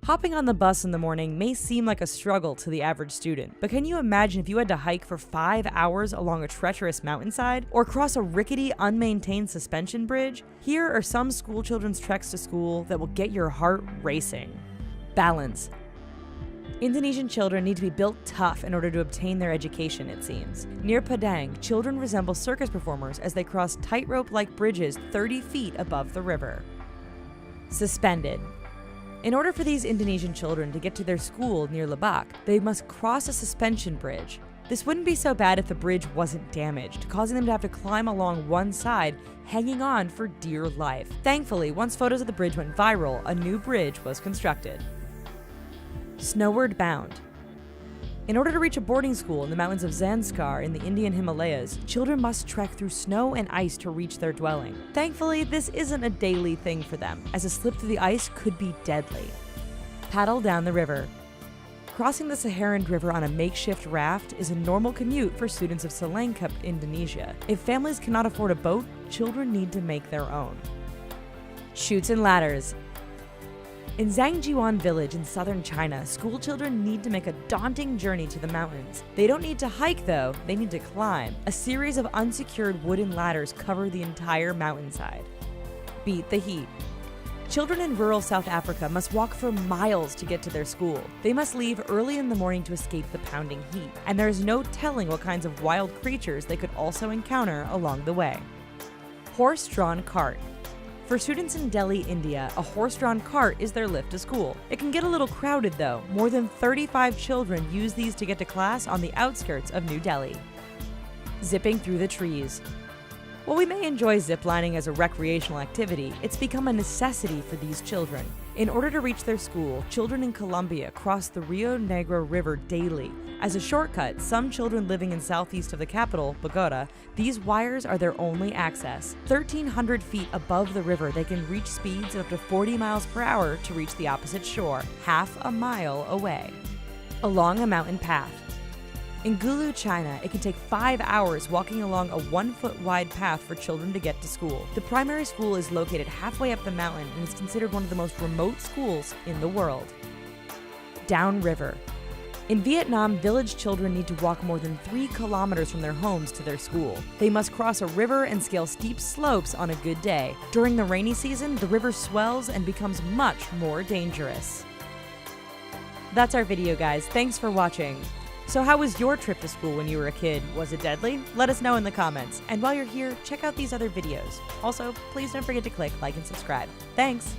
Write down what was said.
Hopping on the bus in the morning may seem like a struggle to the average student, but can you imagine if you had to hike for 5 hours along a treacherous mountainside or cross a rickety, unmaintained suspension bridge? Here are some schoolchildren's treks to school that will get your heart racing. Balance. Indonesian children need to be built tough in order to obtain their education, it seems. Near Padang, children resemble circus performers as they cross tightrope-like bridges 30 feet above the river. Suspended. In order for these Indonesian children to get to their school near Lebak, they must cross a suspension bridge. This wouldn't be so bad if the bridge wasn't damaged, causing them to have to climb along one side, hanging on for dear life. Thankfully, once photos of the bridge went viral, a new bridge was constructed. Snowward bound. In order to reach a boarding school in the mountains of Zanskar in the Indian Himalayas, children must trek through snow and ice to reach their dwelling. Thankfully, this isn't a daily thing for them, as a slip through the ice could be deadly. Paddle down the river. Crossing the Saharan River on a makeshift raft is a normal commute for students of Selangkap, Indonesia. If families cannot afford a boat, children need to make their own. Chutes and ladders. In Zhangjiwan village in southern China, school children need to make a daunting journey to the mountains. They don't need to hike though, they need to climb. A series of unsecured wooden ladders cover the entire mountainside. Beat the heat. Children in rural South Africa must walk for miles to get to their school. They must leave early in the morning to escape the pounding heat, and there is no telling what kinds of wild creatures they could also encounter along the way. Horse-drawn cart. For students in Delhi, India, a horse-drawn cart is their lift to school. It can get a little crowded though. More than 35 children use these to get to class on the outskirts of New Delhi. Zipping through the trees. While we may enjoy ziplining as a recreational activity, it's become a necessity for these children. In order to reach their school, children in Colombia cross the Rio Negro River daily. As a shortcut, some children living in southeast of the capital, Bogota, these wires are their only access. 1,300 feet above the river, they can reach speeds of up to 40 miles per hour to reach the opposite shore, half a mile away. Along a mountain path. In Gulu, China, it can take 5 hours walking along a 1-foot wide path for children to get to school. The primary school is located halfway up the mountain and is considered one of the most remote schools in the world. Downriver. In Vietnam, village children need to walk more than 3 kilometers from their homes to their school. They must cross a river and scale steep slopes on a good day. During the rainy season, the river swells and becomes much more dangerous. That's our video, guys. Thanks for watching. So how was your trip to school when you were a kid? Was it deadly? Let us know in the comments. And while you're here, check out these other videos. Also, please don't forget to click like and subscribe. Thanks!